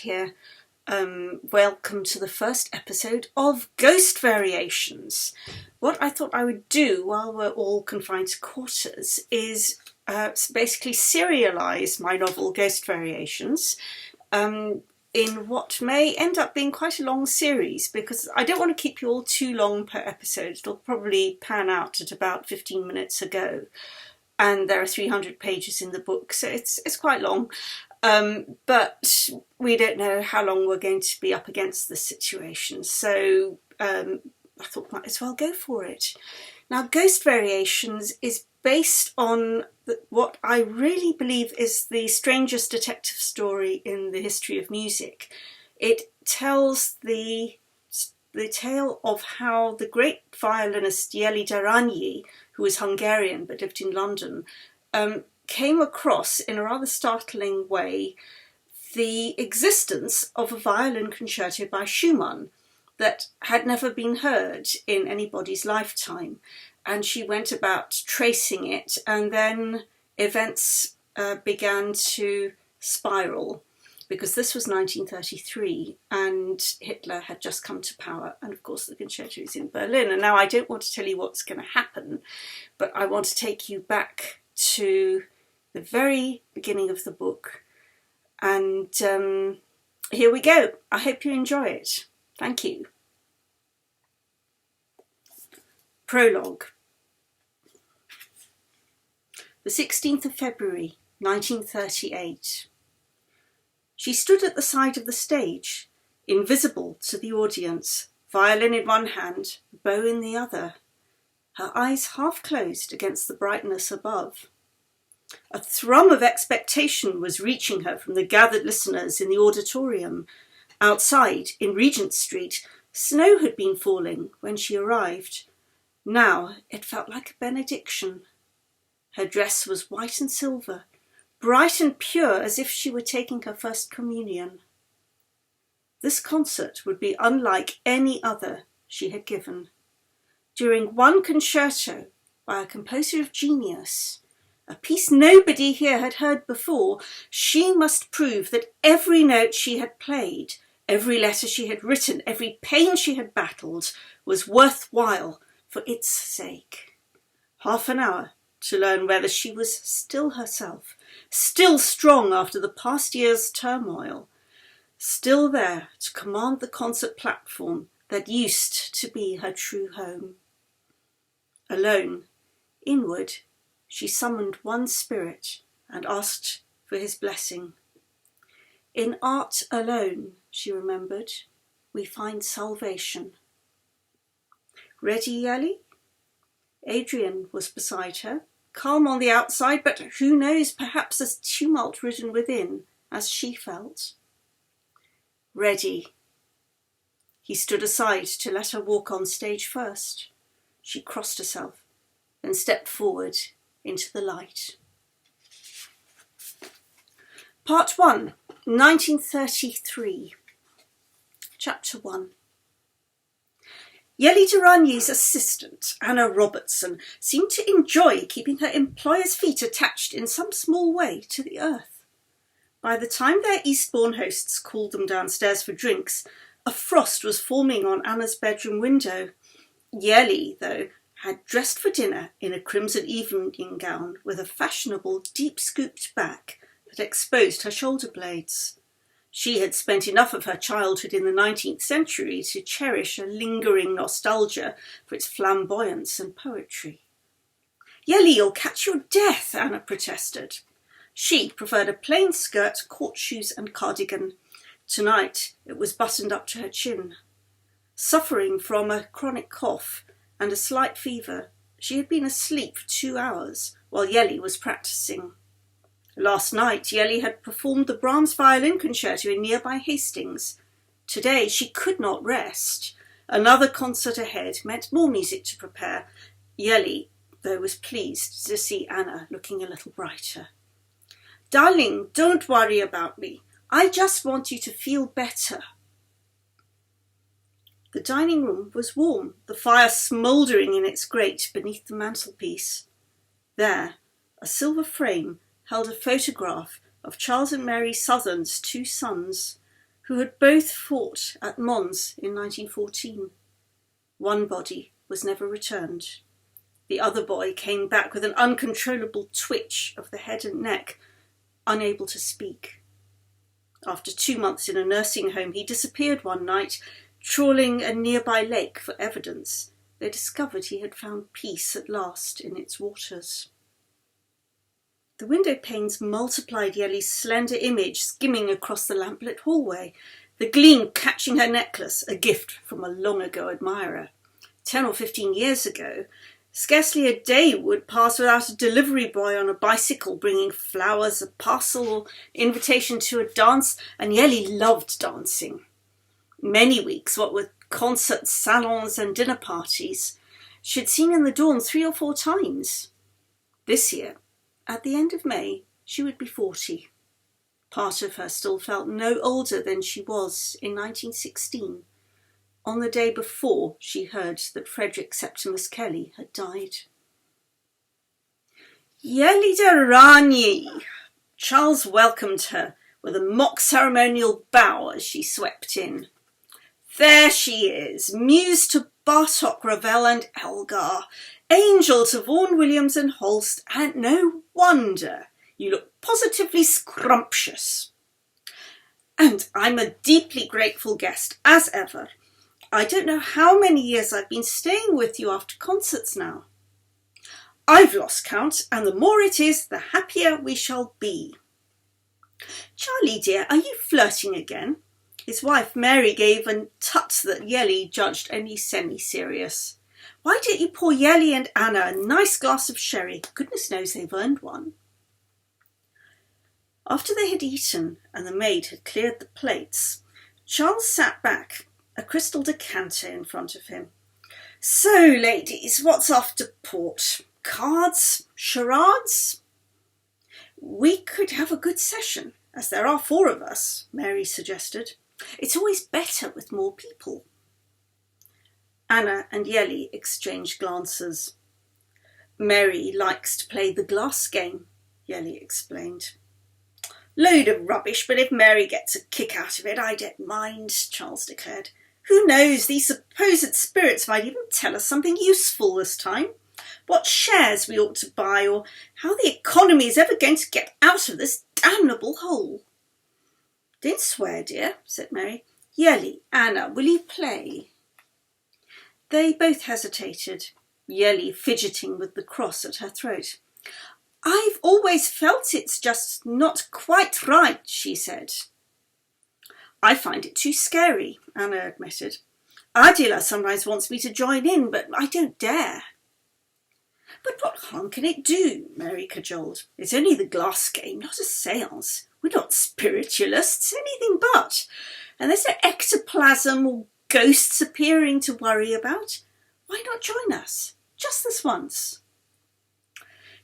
here. Welcome to the first episode of Ghost Variations. What I thought I would do while we're all confined to quarters is basically serialise my novel Ghost Variations in what may end up being quite a long series, because I don't want to keep you all too long per episode. It'll probably pan out at about 15 minutes a go. And there are 300 pages in the book, so it's quite long. But we don't know how long we're going to be up against this situation, so I thought might as well go for it. Now, Ghost Variations is based on what I really believe is the strangest detective story in the history of music. It tells the tale of how the great violinist Jeli Daranyi, who was Hungarian but lived in London, came across in a rather startling way the existence of a violin concerto by Schumann that had never been heard in anybody's lifetime. And she went about tracing it, and then events began to spiral, because this was 1933 and Hitler had just come to power, and of course the concerto is in Berlin. And now I don't want to tell you what's going to happen, but I want to take you back to the very beginning of the book. And here we go. I hope you enjoy it. Thank you. Prologue. The 16th of February, 1938. She stood at the side of the stage, invisible to the audience, violin in one hand, bow in the other, her eyes half closed against the brightness above. A thrum of expectation was reaching her from the gathered listeners in the auditorium. Outside, in Regent Street, snow had been falling when she arrived. Now it felt like a benediction. Her dress was white and silver, bright and pure, as if she were taking her first communion. This concert would be unlike any other she had given. During one concerto by a composer of genius, a piece nobody here had heard before, she must prove that every note she had played, every letter she had written, every pain she had battled, was worthwhile for its sake. Half an hour to learn whether she was still herself, still strong after the past year's turmoil, still there to command the concert platform that used to be her true home. Alone, inward, she summoned one spirit and asked for his blessing. In art alone, she remembered, we find salvation. Ready, Jeli? Adrian was beside her, calm on the outside, but who knows, perhaps as tumult-ridden within as she felt. Ready. He stood aside to let her walk on stage first. She crossed herself, then stepped forward into the light. Part 1, 1933. Chapter 1. Jeli Daranyi's assistant, Anna Robertson, seemed to enjoy keeping her employer's feet attached in some small way to the earth. By the time their Eastbourne hosts called them downstairs for drinks, a frost was forming on Anna's bedroom window. Jeli, though, had dressed for dinner in a crimson evening gown with a fashionable, deep-scooped back that exposed her shoulder blades. She had spent enough of her childhood in the 19th century to cherish a lingering nostalgia for its flamboyance and poetry. Jeli, you'll catch your death, Anna protested. She preferred a plain skirt, court shoes and cardigan. Tonight it was buttoned up to her chin. Suffering from a chronic cough and a slight fever, she had been asleep for 2 hours while Jeli was practising. Last night, Jeli had performed the Brahms violin concerto in nearby Hastings. Today, she could not rest. Another concert ahead meant more music to prepare. Jeli, though, was pleased to see Anna looking a little brighter. Darling, don't worry about me. I just want you to feel better. The dining room was warm, the fire smouldering in its grate beneath the mantelpiece. There, a silver frame held a photograph of Charles and Mary Southern's 2 sons, who had both fought at Mons in 1914. One body was never returned. The other boy came back with an uncontrollable twitch of the head and neck, unable to speak. After 2 months in a nursing home, he disappeared one night, trawling a nearby lake for evidence. They discovered he had found peace at last in its waters. The window panes multiplied Jelly's slender image skimming across the lamplit hallway, the gleam catching her necklace, a gift from a long-ago admirer. 10 or 15 years ago, scarcely a day would pass without a delivery boy on a bicycle bringing flowers, a parcel, or invitation to a dance, and Jelly loved dancing. Many weeks, what with concerts, salons and dinner parties, she had seen in the dawn 3 or 4 times. This year, at the end of May, she would be 40. Part of her still felt no older than she was in 1916, on the day before she heard that Frederick Septimus Kelly had died. Jelly de Rani! Charles welcomed her with a mock ceremonial bow as she swept in. There she is, muse to Bartok, Ravel and Elgar, angel to Vaughan Williams and Holst, and no wonder you look positively scrumptious. And I'm a deeply grateful guest, as ever. I don't know how many years I've been staying with you after concerts now. I've lost count, and the more it is, the happier we shall be. Charlie dear, are you flirting again? His wife Mary gave a tut that Jelly judged only semi-serious. Why don't you pour Jelly and Anna a nice glass of sherry? Goodness knows they've earned one. After they had eaten and the maid had cleared the plates, Charles sat back, a crystal decanter in front of him. So, ladies, what's after port? Cards? Charades? We could have a good session, as there are 4 of us, Mary suggested. It's always better with more people. Anna and Jelly exchanged glances. Mary likes to play the glass game, Jelly explained. Load of rubbish, but if Mary gets a kick out of it, I don't mind, Charles declared. Who knows, these supposed spirits might even tell us something useful this time. What shares we ought to buy, or how the economy is ever going to get out of this damnable hole. Don't swear, dear, said Mary. Jelly, Anna, will you play? They both hesitated, Jelly fidgeting with the cross at her throat. I've always felt it's just not quite right, she said. I find it too scary, Anna admitted. Adela sometimes wants me to join in, but I don't dare. But what harm can it do? Mary cajoled. It's only the glass game, not a séance. We're not spiritualists, anything but. And there's no ectoplasm or ghosts appearing to worry about. Why not join us? Just this once.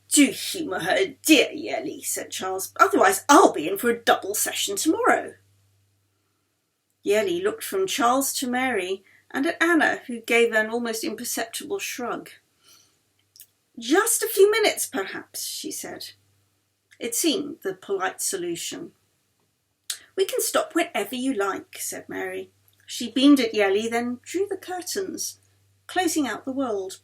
Do humour her, dear Jelly, said Charles. Otherwise I'll be in for a double session tomorrow. Jelly looked from Charles to Mary and at Anna, who gave an almost imperceptible shrug. Just a few minutes, perhaps, she said. It seemed the polite solution. We can stop whenever you like, said Mary. She beamed at Jelly, then drew the curtains, closing out the world.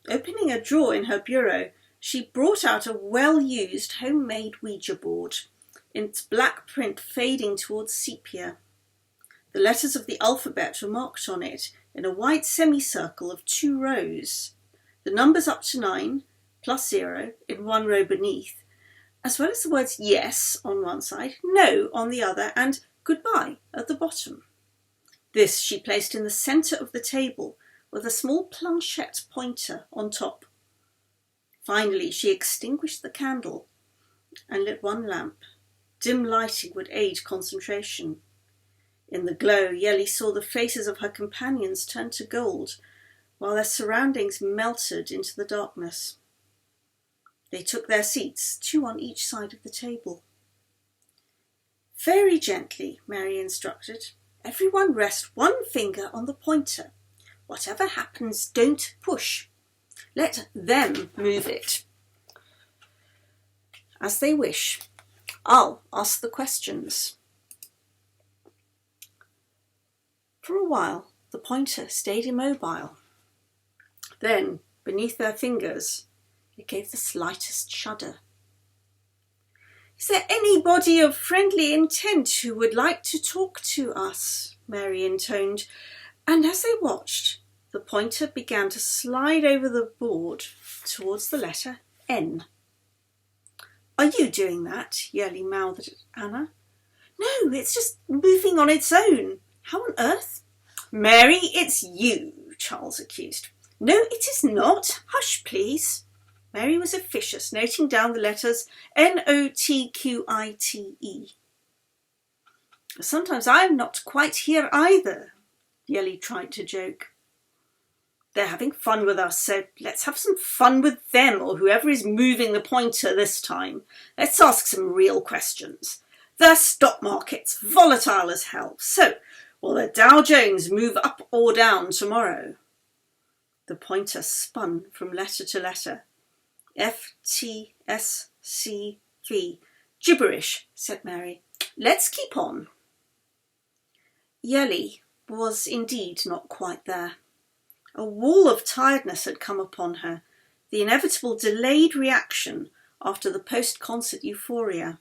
Opening a drawer in her bureau, she brought out a well-used homemade Ouija board, its black print fading towards sepia. The letters of the alphabet were marked on it in a white semicircle of 2 rows. The numbers up to 9, plus 0, in 1 row beneath, as well as the words yes on one side, no on the other, and goodbye at the bottom. This she placed in the centre of the table, with a small planchette pointer on top. Finally, she extinguished the candle and lit 1 lamp. Dim lighting would aid concentration. In the glow, Jelly saw the faces of her companions turn to gold, while their surroundings melted into the darkness. They took their seats, 2 on each side of the table. Very gently, Mary instructed. Everyone rest 1 finger on the pointer. Whatever happens, don't push. Let them move it. As they wish. I'll ask the questions. a while, the pointer stayed immobile. Then, beneath their fingers, it gave the slightest shudder. "Is there anybody of friendly intent who would like to talk to us?" Mary intoned, and as they watched, the pointer began to slide over the board towards the letter N. "Are you doing that?" Yerli mouthed at Anna. "No, it's just moving on its own. How on earth—" "Mary, it's you," Charles accused. "No, it is not. Hush, please." Mary was officious, noting down the letters Notquite. "Sometimes I'm not quite here either," Yerli tried to joke. "They're having fun with us, so let's have some fun with them, or whoever is moving the pointer this time. Let's ask some real questions. The stock market's volatile as hell, so will the Dow Jones move up or down tomorrow?" The pointer spun from letter to letter. FTSCV. "Gibberish," said Mary. "Let's keep on." Yerli was indeed not quite there. A wall of tiredness had come upon her, the inevitable delayed reaction after the post-concert euphoria.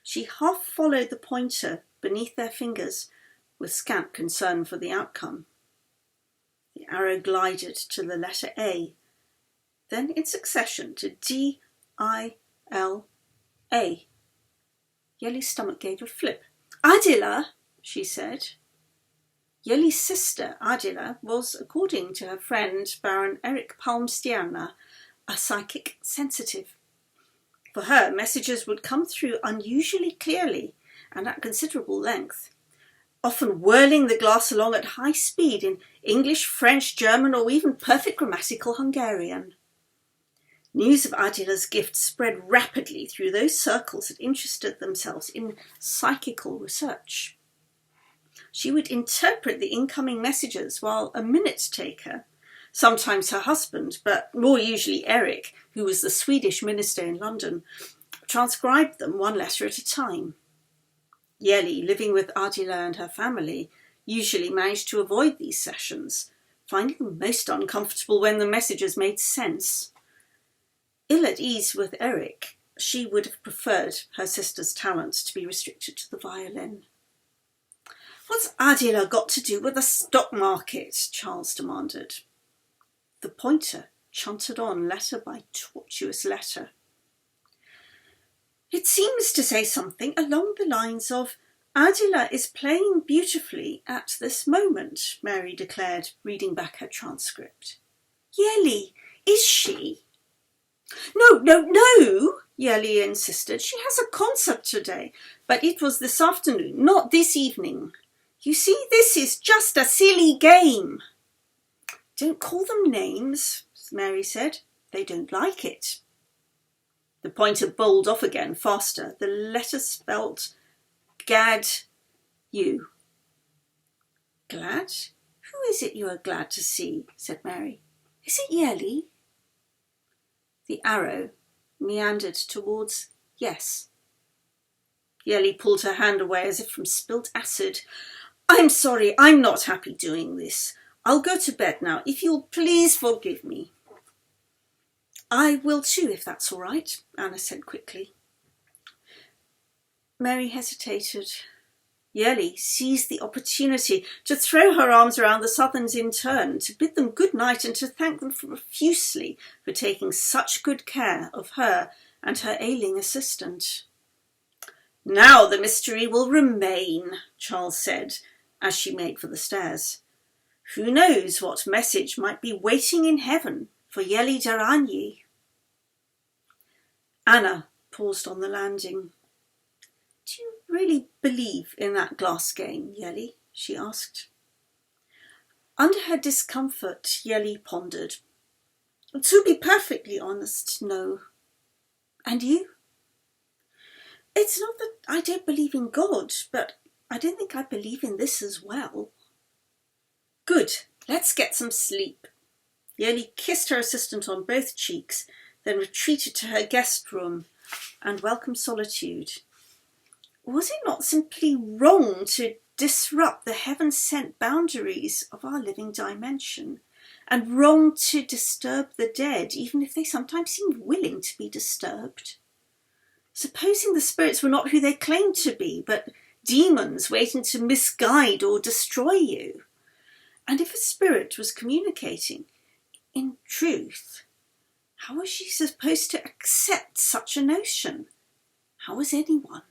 She half followed the pointer beneath their fingers with scant concern for the outcome. The arrow glided to the letter A, then in succession to D-I-L-A. Yerli's stomach gave a flip. "Adila," she said. Yerli's sister, Adila, was, according to her friend Baron Erik Palmstierna, a psychic sensitive. For her, messages would come through unusually clearly and at considerable length, often whirling the glass along at high speed in English, French, German, or even perfect grammatical Hungarian. News of Adila's gift spread rapidly through those circles that interested themselves in psychical research. She would interpret the incoming messages while a minute taker, sometimes her husband, but more usually Erik, who was the Swedish minister in London, transcribed them one letter at a time. Yerli, living with Adila and her family, usually managed to avoid these sessions, finding them most uncomfortable when the messages made sense. Ill at ease with Erik, she would have preferred her sister's talents to be restricted to the violin. "What's Adila got to do with the stock market?" Charles demanded. The pointer chunted on letter by tortuous letter. "It seems to say something along the lines of, 'Adila is playing beautifully at this moment,'" Mary declared, reading back her transcript. "Yerli, is she?" No, Yerli insisted. "She has a concert today, but it was this afternoon, not this evening. You see, this is just a silly game." "Don't call them names," Mary said. "They don't like it." The pointer bowled off again, faster. The letter spelt Gad-you. "Glad? Who is it you are glad to see?" said Mary. "Is it Yerli?" The arrow meandered towards yes. Yerli pulled her hand away as if from spilt acid. "I'm sorry, I'm not happy doing this. I'll go to bed now, if you'll please forgive me." "I will too, if that's all right," Anna said quickly. Mary hesitated. Yerli seized the opportunity to throw her arms around the Southerns in turn, to bid them good night and to thank them profusely for taking such good care of her and her ailing assistant. "Now the mystery will remain," Charles said, as she made for the stairs. "Who knows what message might be waiting in heaven for Yerli Daranyi?" Anna paused on the landing. "Do you really believe in that glass game, Yerli?" she asked. Under her discomfort, Yerli pondered. "To be perfectly honest, no. And you?" "It's not that I don't believe in God, but I don't think I believe in this as well." "Good, let's get some sleep." Yerli kissed her assistant on both cheeks, then retreated to her guest room and welcomed solitude. Was it not simply wrong to disrupt the heaven-sent boundaries of our living dimension, and wrong to disturb the dead, even if they sometimes seem willing to be disturbed. Supposing the spirits were not who they claimed to be, but demons waiting to misguide or destroy you. And if a spirit was communicating in truth, how was she supposed to accept such a notion? How was anyone?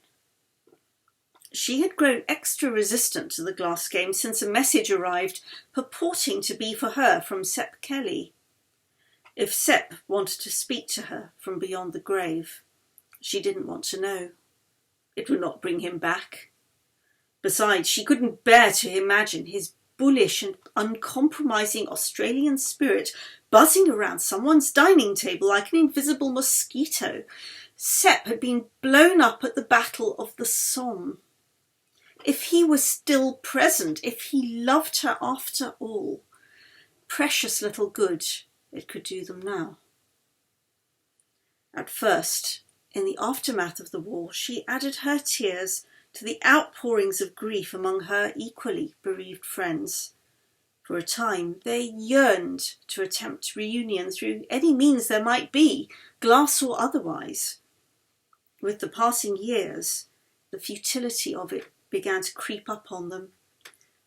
She had grown extra resistant to the glass game since a message arrived purporting to be for her from Sepp Kelly. If Sepp wanted to speak to her from beyond the grave, she didn't want to know. It would not bring him back. Besides, she couldn't bear to imagine his bullish and uncompromising Australian spirit buzzing around someone's dining table like an invisible mosquito. Sepp had been blown up at the Battle of the Somme. If he was still present, if he loved her after all, precious little good it could do them now. At first, in the aftermath of the war, she added her tears to the outpourings of grief among her equally bereaved friends. For a time, they yearned to attempt reunion through any means there might be, glass or otherwise. With the passing years, the futility of it began to creep up on them.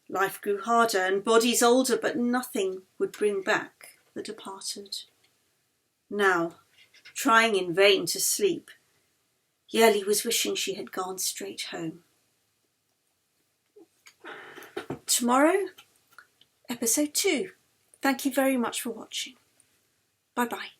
Life grew harder and bodies older, but nothing would bring back the departed. Now, trying in vain to sleep, Yerli was wishing she had gone straight home. Tomorrow, episode 2. Thank you very much for watching. Bye-bye.